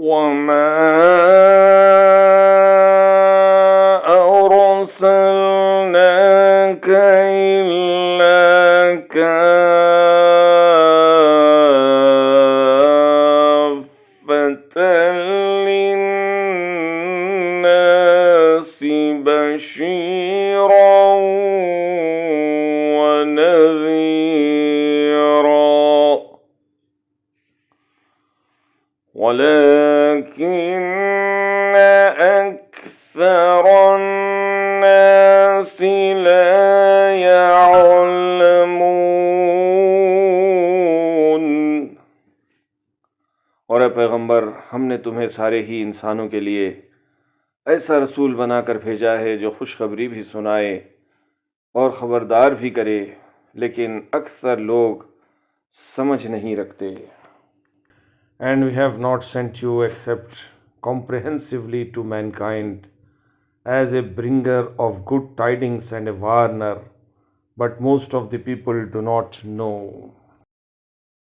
وما أرسلناك إلا كافة للناس بشيرا ونذيرا ولكن أكثر الناس لا يعلمون. और पैगंबर, हमने तुम्हें सारे ही इंसानों के लिए ऐसा रसूल बनाकर भेजा है जो खुशखबरी भी सुनाए और ख़बरदार भी करे, लेकिन अक्सर लोग समझ नहीं रखते. And we have not sent you except comprehensively to mankind as a bringer of good tidings and a warner, but most of the people do not know.